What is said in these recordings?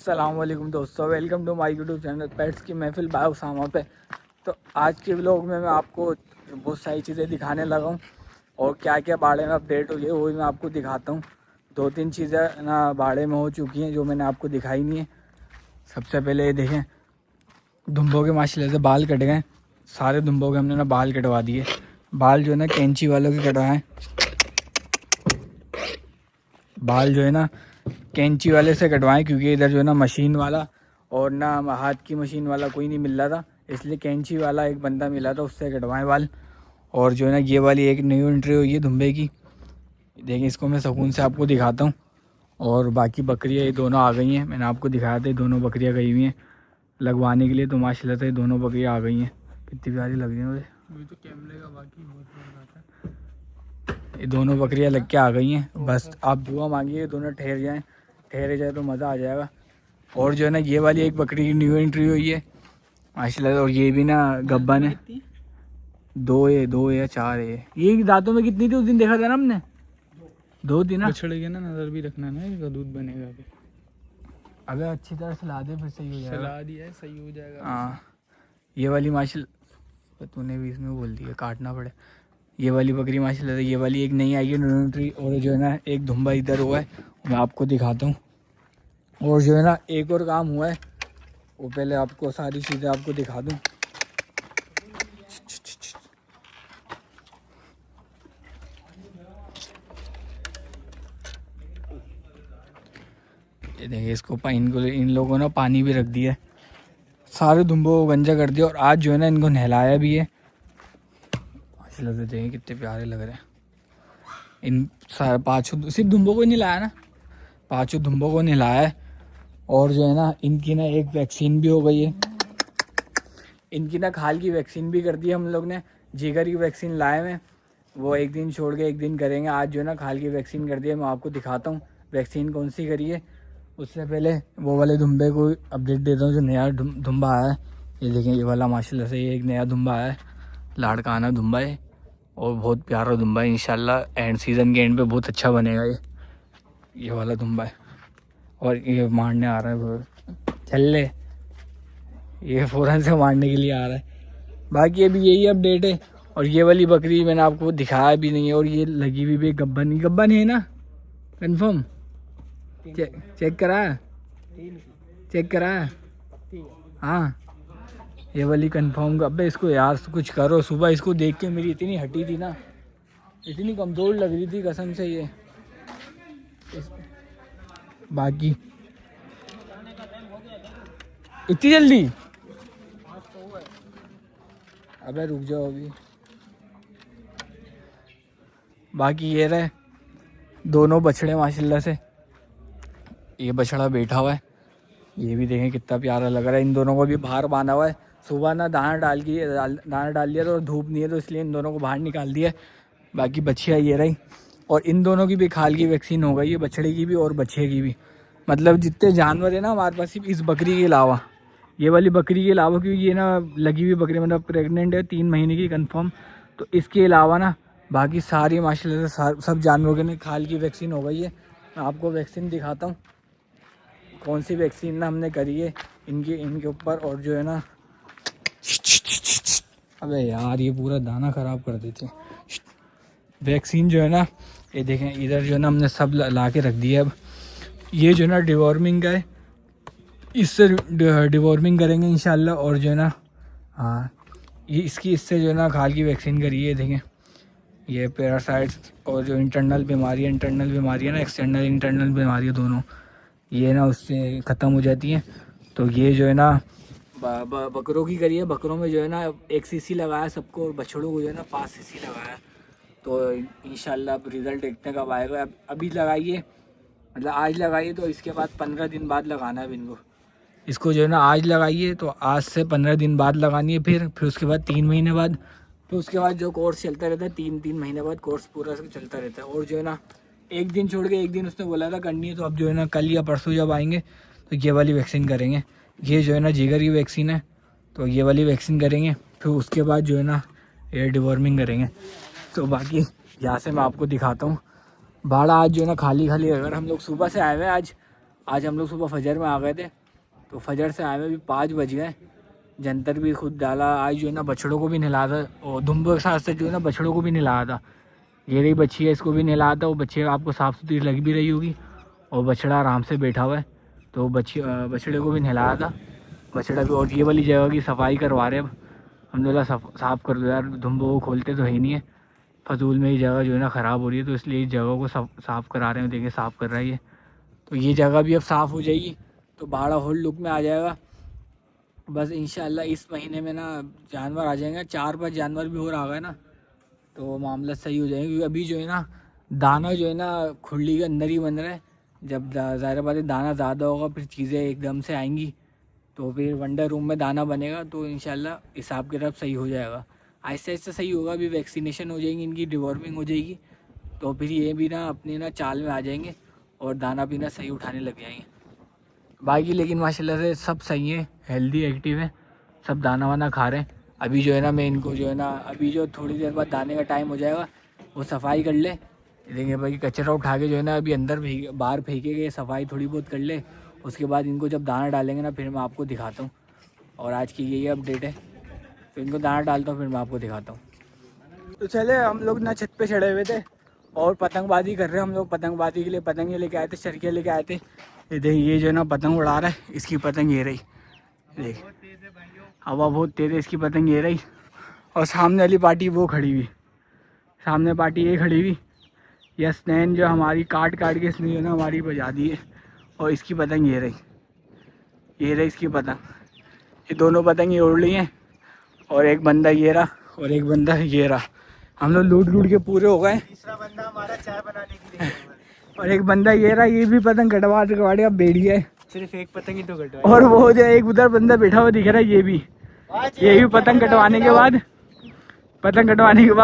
अस्सलाम वालेकुम दोस्तों, welcome to my YouTube channel pets की महफिल बाय उसामा पे। तो आज के व्लॉग में मैं आपको बहुत सारी चीज़ें दिखाने लगा हूँ और क्या क्या बाड़े में अपडेट हुई है वही मैं आपको दिखाता हूँ। 2-3 चीज़ें ना बाड़े में हो चुकी हैं जो मैंने आपको दिखाई नहीं है। सबसे पहले ये देखें, दुम्बों के माशाल्लाह से बाल कट गए। सारे दुम्बों के हमने ना बाल कटवा दिए। बाल जो है ना कैंची वालों के कटवाएँ, बाल जो है ना कैंची वाले से कटवाएं, क्योंकि इधर जो है ना मशीन वाला और ना हाथ की मशीन वाला कोई नहीं मिल रहा था, इसलिए कैंची वाला एक बंदा मिला था, उससे कटवाएं बाल। और जो है ना ये वाली एक न्यू एंट्री हुई है दुम्बे की, देखिए इसको मैं सुकून से आपको दिखाता हूँ। और बाकी बकरियाँ ये दोनों आ गई हैं, मैंने आपको दिखाया था, दोनों बकरियाँ गई हुई हैं लगवाने के लिए। तो माशाल्लाह से दोनों बकरियाँ आ गई हैं, कितनी प्यारी लग रही हैं मुझे। तो कैमरे का बाकी ये दोनों बकरियां लग के आ गई हैं। बस आप दुआ मांगिए दोनों ठहरे जाए तो मज़ा आ जाएगा। और जो है ना ये वाली एक बकरी की न्यू एंट्री हुई है माशाल्लाह। और ये भी ना गब्बन है, 2 या 4 है। ये दांतों में कितनी थी उस दिन देखा था ना हमने, 2 थी ना। बछड़े के ना नजर भी रखना ना, इसका दूध बनेगा अभी। अगर अच्छी तरह सला दे फिर सही हो जाएगा। सला दिया है, सही हो जाएगा। हाँ ये वाली माशाल्लाह, तूने भी इसमें बोल दिया काटना पड़े। ये वाली बकरी माशाल्लाह, ये वाली एक नई आई है न्यूट्री। और जो है ना एक धुम्बा इधर हुआ है, मैं आपको दिखाता हूँ। और जो है ना एक और काम हुआ है, वो पहले आपको सारी चीज़ें आपको दिखा दूँ। ये देखिए इसको इन लोगों ने पानी भी रख दिया है, सारे धुम्बों को गंजा कर दिया। और आज जो है ना इनको नहलाया भी है माशाल्लाह से। देखिए कितने प्यारे लग रहे हैं। इन सारे 5 सिर्फ धुम्बों को नहीं लाया ना, 5 धुम्बों को नहलाया है। और जो है ना इनकी ना एक वैक्सीन भी हो गई है, इनकी ना खाल की वैक्सीन भी कर दी हम लोग ने। जिगर की वैक्सीन लाए हैं, वो एक दिन छोड़ के एक दिन करेंगे। आज जो है ना खाल की वैक्सीन कर दी है, मैं आपको दिखाता हूँ वैक्सीन कौन सी करी है। उससे पहले वो वाले धुम्बे को अपडेट देता हूँ जो नया धुम्बा आया है। ये देखें ये वाला माशाल्लाह से ये एक नया धुम्बा आया है, लाड़काना धुम्बा है और बहुत प्यारा धुम्बा है। इंशाल्लाह एंड सीज़न के एंड पे बहुत अच्छा बनेगा ये वाला धुम्बा है। और ये मारने आ रहा है, चल ले, ये फ़ौरन से मारने के लिए आ रहा है। बाकी अभी यही अपडेट है। और ये वाली बकरी मैंने आपको दिखाया भी नहीं है। और ये लगी हुई भी गब्बन है ना, कंफर्म चेक करा। हाँ ये वाली कंफर्म। अबे इसको यार कुछ करो, सुबह इसको देख के मेरी इतनी हटी थी ना, इतनी कमज़ोर लग रही थी कसम से ये। बाकी इतनी जल्दी, अबे रुक जाओ अभी। बाकी ये रहे दोनों बछड़े माशाल्लाह से, ये बछड़ा बैठा हुआ है, ये भी देखें कितना प्यारा लग रहा है। इन दोनों को भी बाहर बांधा हुआ है। सुबह ना दाना डाल दिया तो धूप नहीं है तो इसलिए इन दोनों को बाहर निकाल दिया। बाकी बछिया ये रही। और इन दोनों की भी खाल की वैक्सीन हो गई है, बछड़े की भी और बछिया की भी। मतलब जितने जानवर है ना हमारे पास, सिर्फ इस बकरी के अलावा, ये वाली बकरी के अलावा, क्योंकि ये ना लगी हुई बकरी मतलब प्रेग्नेंट है 3 महीने की कंफर्म। तो इसके अलावा ना बाकी सारी माशाल्लाह से सब जानवरों के ने खाल की वैक्सीन हो गई है। मैं आपको वैक्सीन दिखाता हूँ कौन सी वैक्सीन ना हमने करी है इनके ऊपर। और जो है ना, अबे यार ये पूरा दाना ख़राब कर देते हैं। वैक्सीन जो है ना, ये देखें इधर जो है ना हमने सब ला के रख दिया। अब ये जो है ना डिवॉर्मिंग का है, इससे डिवॉर्मिंग करेंगे इंशाल्लाह। और जो है ना हाँ ये इससे जो है ना खाल की वैक्सीन करी है। देखें ये पैरासाइट्स और जो इंटरनल बीमारी है ना, एक्सटर्नल इंटरनल बीमारी दोनों, ये ना उससे ख़त्म हो जाती हैं। तो ये जो है ना बकरों की करी है। बकरों में जो है ना 1 सीसी लगाया सबको, और बछड़ों को जो है ना 5 सीसी लगाया। तो इंशाल्लाह रिज़ल्ट देखते कब आएगा। अभी लगाइए, मतलब आज लगाइए तो इसके बाद 15 दिन बाद लगाना है इनको। इसको जो है ना आज लगाइए तो आज से 15 दिन बाद लगानी है, फिर उसके बाद 3 महीने बाद, फिर उसके बाद जो कोर्स चलता रहता है 3 महीने बाद कोर्स पूरा चलता रहता है। और जो है ना एक दिन छोड़ के एक दिन उसने बोला था करनी है, तो अब जो है ना कल या परसों जब आएंगे तो ये वाली वैक्सीन करेंगे। ये जो है ना जिगर की वैक्सीन है, तो ये वाली वैक्सीन करेंगे। फिर उसके बाद जो है ना एयर डिवॉर्मिंग करेंगे। तो बाकी यहाँ से मैं आपको दिखाता हूँ। बाड़ा आज जो है ना खाली अगर हम लोग सुबह से आए हुए हैं आज, आज हम लोग सुबह फजर में आ गए थे, तो फजर से आए में भी 5 बज गए। जंतर भी खुद डाला। आज जो है ना बछड़ों को भी नहलाया था, और धुम्बो के साथ से जो है ना बछड़ों को भी नहलाया था। ये रही बच्ची है, इसको भी नहलाया था। वो बच्चे आपको साफ़ सुथरी लग भी रही होगी, और बछड़ा आराम से बैठा हुआ है, तो बछड़े को भी नहलाया था। बछड़ा भी, और ये वाली जगह की सफाई करवा रहे अब। अलहमदिल्ला साफ़ कर दो यार, धुम्बो को खोलते तो है ही नहीं है, फजूल में ये जगह जो है ना ख़राब हो रही है, तो इसलिए इस जगह को साफ़ करा रहे हैं। देखिए साफ़ कर रहा है ये, तो ये जगह भी अब साफ़ हो जाएगी, तो बाड़ा होल लुक में आ जाएगा। बस इंशाल्लाह इस महीने में ना जानवर आ जाएंगे, 4-5 जानवर भी और आ गए ना, तो मामला सही हो जाएगा। क्योंकि अभी जो है ना दाना जो है ना खुली के अंदर ही बन रहा है। जब ज़ाहिर बात है दाना ज़्यादा होगा, फिर चीज़ें एकदम से आएंगी, तो फिर वंडर रूम में दाना बनेगा, तो इंशाल्लाह हिसाब किताब सही हो जाएगा। आहिस्ता आहिस्ता सही होगा। अभी वैक्सीनेशन हो जाएगी, इनकी डिवॉर्मिंग हो जाएगी, तो फिर ये भी ना अपने ना चाल में आ जाएंगे, और दाना पीना सही उठाने लग जाएंगे बाकी। लेकिन माशाल्लाह से सब सही है, हेल्दी एक्टिव है, सब दाना वाना खा रहे हैं। अभी जो है ना मैं इनको जो है ना, अभी जो थोड़ी देर बाद दाने का टाइम हो जाएगा, वो सफाई कर ले। देखेंगे भाई, कचरा उठा के जो है ना अभी अंदर बाहर फेंकेंगे, सफाई थोड़ी बहुत कर ले। उसके बाद इनको जब दाना डालेंगे ना, फिर मैं आपको दिखाता हूँ। और आज की यही अपडेट है, तो इनको दाना डालता हूँ, फिर मैं आपको दिखाता हूँ। तो चले, हम लोग ना छत पे चढ़े हुए थे और पतंगबाजी कर रहे हैं। हम लोग पतंगबाजी के लिए पतंगे लेके आए थे, चरखियाँ लेके आए थे। ये देख, ये जो है ना पतंग उड़ा रहा है, इसकी पतंग ये रही। देख हवा बहुत तेज़ है, इसकी पतंग ये रही। और सामने वाली पार्टी वो खड़ी हुई, सामने पार्टी ये खड़ी हुई। यस नैन जो हमारी काट काट के इसने जो है ना हमारी बजा दी है, और इसकी पतंग ये रही, ये रही इसकी पतंग। ये दोनों पतंग उड़ ली हैं, और एक बंदा ये रहा, और एक बंदा ये रहा। हम लोग लूट लूट के पूरे हो गए। तीसरा बंदा हमारा चाय बनाने के लिए और एक बंदा ये रहा, ये भी पतंग कटवा कटवाड़े अब बेड़ी है। सिर्फ एक पतंग ही तो कटवाई। और वो जो एक उधर बंदा बैठा हुआ दिख रहा है, ये भी पतंग कटवाने के बाद,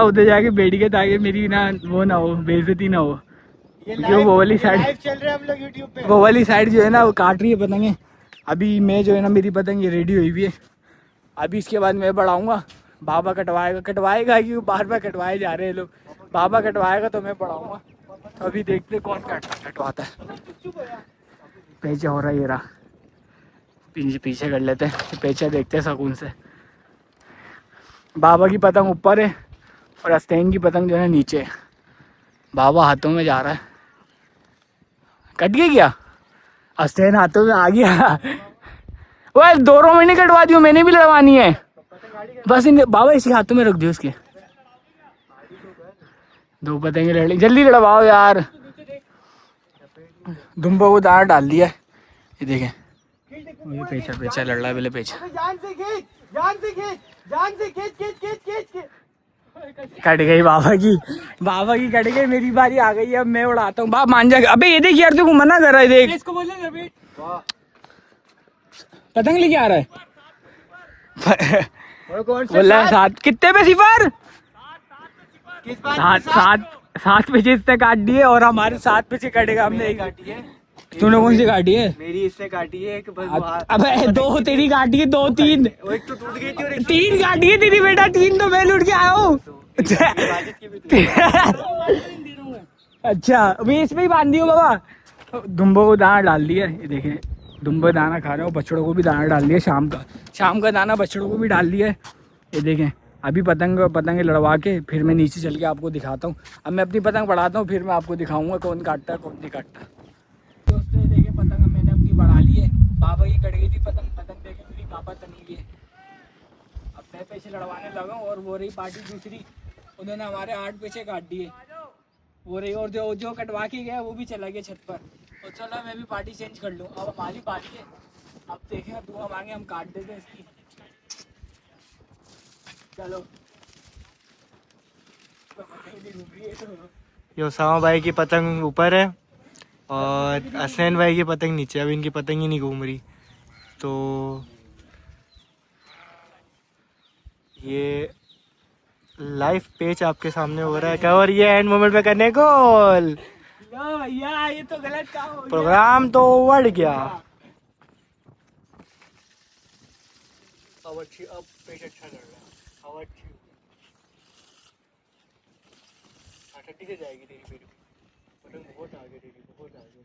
उधर जाके बैठ गए, ताकि मेरी ना वो ना हो, बेइज्जती ना हो। क्योंकि वो वाली साइड चल रहे हम लोग यूट्यूब पे। वो वाली साइड जो है ना वो काट रही है पतंगे। अभी मैं जो है ना मेरी पतंग ये रेडी हुई हुई है। अभी इसके बाद मैं बढ़ाऊँगा, बाबा कटवाएगा क्योंकि बार बार कटवाए जा रहे हैं लोग। बाबा कटवाएगा तो मैं बढ़ाऊँगा। तो अभी देखते कौन कटवाता है। पेचा हो रहा है, ये रहा, पीछे कर लेते हैं, पेचा देखते हैं सुकून से। बाबा की पतंग ऊपर है, और अस्तेन की पतंग जो है नीचे है। बाबा हाथों में जा रहा है, कट गया क्या? अस्तेन हाथों में आ गया। वो 2 महीने कटवा दियो, मैंने भी लड़वानी है। बस इन बाबा इसी हाथों में रख दियो इसके। 2 पतंगे लड़ ली, जल्दी लड़वाओ यार। दुम्बो को दाना डाल दिया है, ये देखें। ये पेचा लड़ रहा है, पहले पेचा जान से खींच, जान से खींच, जान से खींच, खींच खींच खींच खींच। कट गई बाबा की कट गई। मेरी बारी आ गई है, अब मैं उड़ाता हूँ। बाप मान जा। अबे ये देख यार, तेको मना कर रहा है, देख इसको बोल ले। पतंग लेके आ रहा है। बोला 7 कितने पे सिफर? 7 पे इससे काट दिए, और हमारे 7 पे कटेगा। हमने काटी है। तूने कौन सी काटी है? मेरी इससे काटी है, एक बस। अबे 2 तेरी काटी है, 2 3 वो एक तो टूट गई थी और एक 3 काटी है तेरी बेटा, 3 तो मैं लुट के आया हूँ। अच्छा अभी इसमें ही बांध दियो बाबा। दुम्बो को दाना डाल दिया, ये देखें दुम्बो दाना खा रहे हो। बछड़ों को भी दाना डाल दिया, शाम का दाना बछड़ों को भी डाल दिया है। ये देखें अभी पतंगे लड़वा के फिर मैं नीचे चल के आपको दिखाता हूँ। अब मैं अपनी पतंग बढ़ाता हूँ, फिर मैं आपको दिखाऊंगा कौन काटता है कौन नहीं काटता। दोस्तों देखे पतंग मैंने अपनी बढ़ा ली है। बाबा की कट गई थी पतंग देखे मेरी पापा तनी हुई है। अब मैं पैसे लड़वाने लगा हूँ, और वो रही पार्टी दूसरी, उन्होंने हमारे 8 पैसे काट दिए। वो रही, और जो कटवा के गया वो भी चला गया छत पर। और चलो मैं भी पार्टी चेंज कर लूँ। अब हमारी पार्टी है, अब देखें दुआ मांगे, हम काट देते हैं इसकी। चलो ये उसामा भाई की पतंग ऊपर है और हसनैन भाई की पतंग नीचे। अब इनकी पतंग ही नहीं घूम रही, तो ये लाइव पेच आपके सामने हो रहा है क्या, और ये एंड मोमेंट पे करने को भैया ये तो गलत काम हो गया। प्रोग्राम तो बढ़ गया। अब पेच अच्छा लग रहा है, अब अच्छी ठंडी से जाएगी तेरी, फिर पतंग बहुत आगे तेरी, बहुत आगे।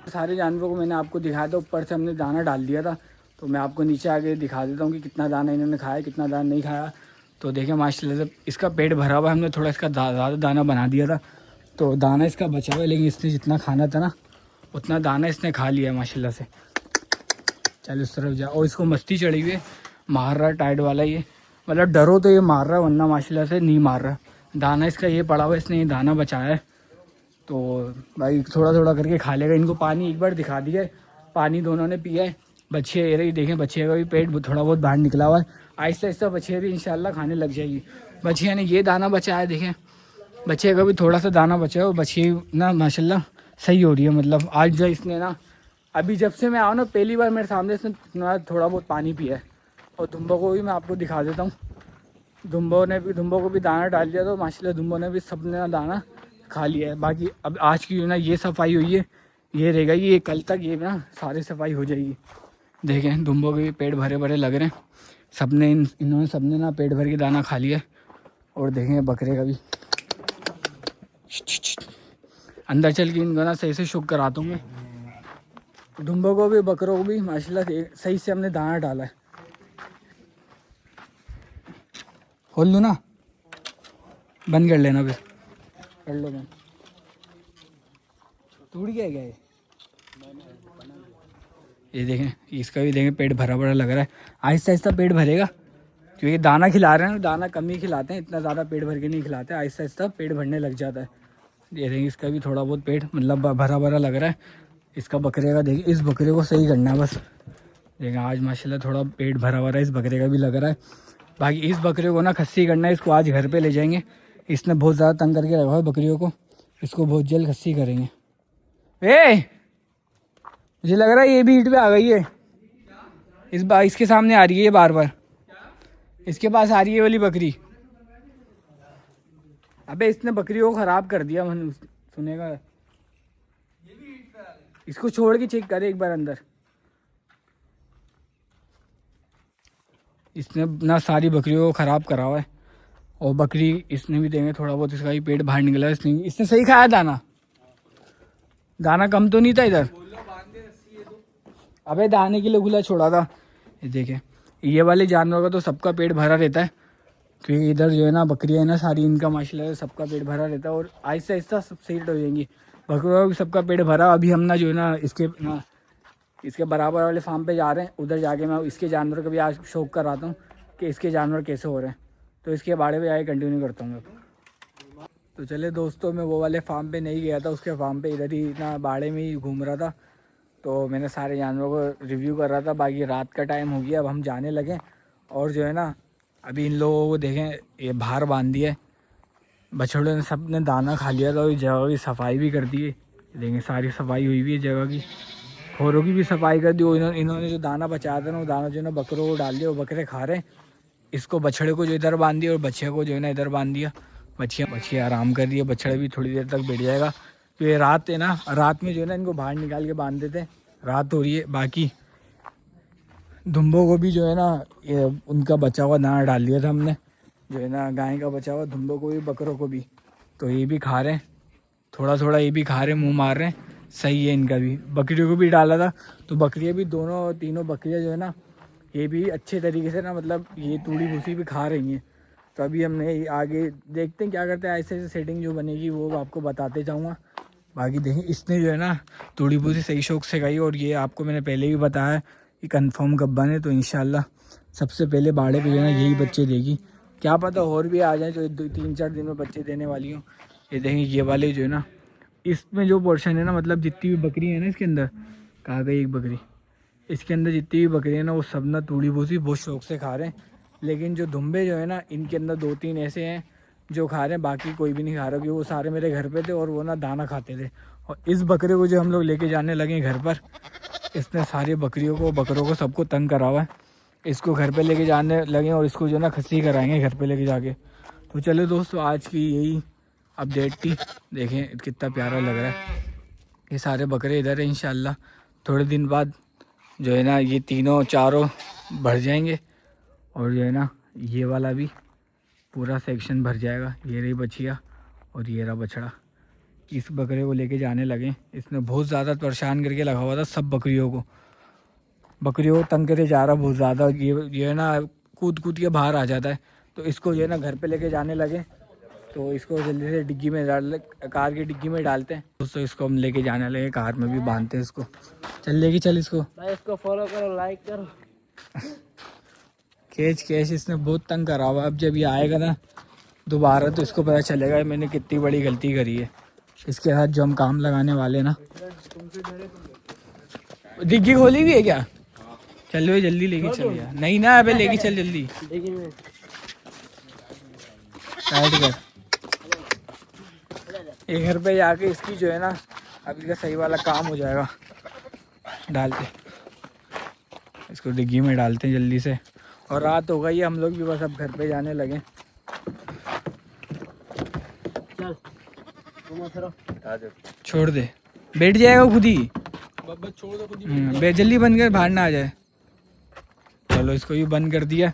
सारे जानवरों को मैंने आपको दिखाया था, ऊपर से हमने दाना डाल दिया था, तो मैं आपको नीचे आके दिखा देता हूँ कि कितना दाना इन्होंने खाया, कितना दाना नहीं खाया। तो देखें माशाल्लाह से इसका पेट भरा हुआ है, हमने थोड़ा इसका ज़्यादा दाना बना दिया था, तो दाना इसका बचा हुआ है, लेकिन इसने जितना खाना था ना उतना दाना इसने खा लिया है माशाल्लाह से। चल उस तरफ जा, और इसको मस्ती चढ़ी हुई है, मार रहा है टाइड वाला ये, मतलब डरो तो ये मार रहा है, वरना माशाल्लाह से नहीं मार रहा। दाना इसका ये पड़ा हुआ है, इसने ये दाना बचाया है, तो भाई थोड़ा थोड़ा करके खा लेगा। इनको पानी एक बार दिखा दिया है, पानी दोनों ने पिया है। बच्चे ये रही देखें, बच्चे का भी पेट थोड़ा बहुत बाहर निकला हुआ है, आहिस्ता आहिस्ता बच्चे भी इंशाल्लाह खाने लग जाएगी। बच्चिया ने ये दाना बचाया है, देखें बच्चे का भी थोड़ा सा दाना बचा है, और बच्ची ना माशाल्लाह सही हो रही है। मतलब आज जो इसने ना, अभी जब से मैं आऊँ ना पहली बार मेरे सामने इसने थोड़ा बहुत पानी पिया है। और दुम्बो को भी मैं आपको दिखा देता हूँ, दुम्बो को भी दाना डाल दिया, तो माशाल्लाह दुम्बो ने भी सबने ना दाना खा लिया है। बाकी अब आज की ना ये सफाई हुई है, ये रहेगा, ये कल तक ये ना सारी सफाई हो जाएगी। देखें दुम्बो के भी पेट भरे भरे लग रहे हैं, सबने इन्होंने सबने ना पेट भर के दाना खा लिया। और देखें बकरे का भी, अंदर चल के इनको ना सही से शुक कराता हूँ मैं। दुम्बो को भी बकरों को भी माशाल्लाह सही से हमने दाना डाला है। खोल लूँ ना, बंद कर लेना, फिर कर लो बंद। टूट गया क्या ये देखें, इसका भी देखें पेट भरा भरा लग रहा है। आहिस्ता आहिस्ता पेट भरेगा, क्योंकि दाना खिला रहे हैं, दाना कम ही खिलाते हैं, इतना ज़्यादा पेट भर के नहीं खिलाते, आहिस्ता आहिस्ता पेट भरने लग जाता है। ये देखें इसका भी थोड़ा बहुत पेट मतलब भरा भरा लग रहा है। इसका बकरे का देखिए, इस बकरे को सही करना है बस। देखें आज माशाल्लाह थोड़ा पेट भरा भरा इस बकरे का भी लग रहा है। बाकी इस बकरे को ना खस्सी करना है, इसको आज घर पे ले जाएंगे। इसने बहुत ज़्यादा तंग करके रखा है बकरियों को, इसको बहुत जल्द खस्सी करेंगे। मुझे लग रहा है ये भी ईंट पे आ गई है, इसके सामने आ रही है ये बार बार, इसके पास आ रही है वाली बकरी। अबे इसने बकरियों को ख़राब कर दिया, मन सुनेगा। इसको छोड़ के चेक करे एक बार अंदर। इसने ना सारी बकरियों को ख़राब करा हुआ है, और बकरी इसने भी देंगे थोड़ा बहुत, इसका भी पेट बाहर निकला है। इसने सही खाया दाना, दाना कम तो नहीं था इधर। अबे दाने के लिए खुला छोड़ा था। ये देखें, ये वाले जानवर का तो सबका पेट भरा रहता है, क्योंकि इधर जो है ना बकरियाँ है ना सारी, इनका माशाल्लाह सबका पेट भरा रहता है, और आहिस्ता आहिस्ता सब सही हो जाएंगी। बकरियों का भी सबका पेट भरा। अभी हम ना जो है ना इसके बराबर वाले फार्म पे जा रहे हैं, उधर जाके मैं इसके जानवर का भी आज शौक कराता हूँ कि इसके जानवर कैसे हो रहे हैं, तो इसके बारे में आगे कंटिन्यू करता हूँ मैं। तो चले दोस्तों, मैं वो वाले फार्म पे नहीं गया था, उसके फार्म पे इधर ही ना बाड़े में ही घूम रहा था, तो मैंने सारे जानवरों को रिव्यू कर रहा था। बाकी रात का टाइम हो गया, अब हम जाने लगे। और जो है ना अभी इन लोगों को देखें, ये बाहर बांध दिया है, बछड़ों ने सब ने दाना खा लिया था, और इस जगह की सफाई भी कर दी है। देखें सारी सफाई हुई हुई है जगह की, खोरों की भी सफाई कर दी। इन्होंने जो दाना बचाया था ना, वो दाना जो है ना बकरों को डाल दिया, वो बकरे खा रहे हैं। इसको बछड़े को जो इधर बांध दिया, और बच्चे को जो है ना इधर बांध दिया। बच्चियाँ आराम कर रही है, बछड़े भी थोड़ी देर तक बैठ जाएगा। तो ये रात है ना, रात में जो है ना इनको बाहर निकाल के बांध देते हैं, रात हो रही है। बाकी दुम्बों को भी जो है ना ये उनका बचा हुआ दाना डाल दिया था हमने, जो है ना गाय का बचा हुआ, दुम्बों को भी बकरों को भी, तो ये भी खा रहे हैं, थोड़ा थोड़ा ये भी खा रहे हैं, मुँह मार रहे हैं। सही है, इनका भी बकरियों को भी डाला था, तो बकरियाँ भी दोनों तीनों बकरियाँ जो है ना ये भी अच्छे तरीके से ना मतलब ये तूड़ी भूसी भी खा रही हैं। तो अभी हमने आगे देखते हैं क्या करते हैं, ऐसे ऐसे सेटिंग जो बनेगी वो आपको बताते जाऊँगा। बाकी देखें इसने जो है ना तूड़ी भूसी सही शौक से खाई, और ये आपको मैंने पहले भी बताया कि कंफर्म गब्बन है, तो इंशाल्लाह सबसे पहले बाड़े पे जो है ना यही बच्चे देगी। क्या पता और भी आ जाए, जो 3-4 दिन में बच्चे देने वाली हूँ। ये देखें ये वाले जो है ना, इसमें जो पोर्शन है ना, मतलब जितनी भी बकरी है ना इसके अंदर, कहाँ गई एक बकरी, इसके अंदर जितनी भी बकरी है ना वो सब ना तूड़ी भूसी बहुत शौक से खा रहे हैं। लेकिन जो दुम्बे जो है ना, इनके अंदर 2-3 ऐसे हैं जो खा रहे हैं, बाकी कोई भी नहीं खा रहा, क्योंकि वो सारे मेरे घर पे थे और वो ना दाना खाते थे। और इस बकरे को जो हम लोग लेके जाने लगे घर पर, इसने सारी बकरों को सबको तंग करा हुआ है। इसको घर पे लेके जाने लगे, और इसको जो ना खस्सी कराएंगे घर पे लेके जाके। तो चलो दोस्तों, आज की यही अपडेट थी। देखें कितना प्यारा लग रहा है, ये सारे बकरे इधर है। इंशाल्लाह थोड़े दिन बाद जो है ना ये तीनों चारों बढ़ जाएंगे, और जो है ना ये वाला भी। पूरा सेक्शन भर जाएगा। ये रही बछिया और ये रहा बछड़ा। इस बकरे को लेके जाने लगे। इसने बहुत ज़्यादा परेशान करके लगा हुआ था सब बकरियों को तंग करे जा रहा बहुत ज़्यादा। ये है ना कूद के बाहर आ जाता है, तो इसको जो है ना घर पे लेके जाने लगे। तो इसको जल्दी से डिग्गी में कार की डिग्गी में डालते हैं। दोस्तों इसको हम लेके जाने लगे, कार में भी बांधते हैं इसको। चल लेगी चल इसको। भाई इसको फॉलो करो, लाइक करो। कैच इसने बहुत तंग करा हुआ। अब जब ये आएगा ना दोबारा तो इसको पता चलेगा मैंने कितनी बड़ी गलती करी है। इसके साथ जो हम काम लगाने वाले ना। डिग्गी खोली हुई है क्या? चल भाई जल्दी लेके चल यार। नहीं ना अबे लेके चल जल्दी। टाइट कर। ये घर पे जाके इसकी जो है ना अभी का सही वाला काम हो जाएगा। डालते इसको डिग्गी में डालते हैं जल्दी से। और रात हो गई है, हम लोग भी बस अब घर पे जाने लगे। छोड़ दे, बैठ जाएगा खुद ही। छोड़ दो खुद ही। जल्दी बंद कर, बाहर ना आ जाए। चलो इसको भी बंद कर दिया।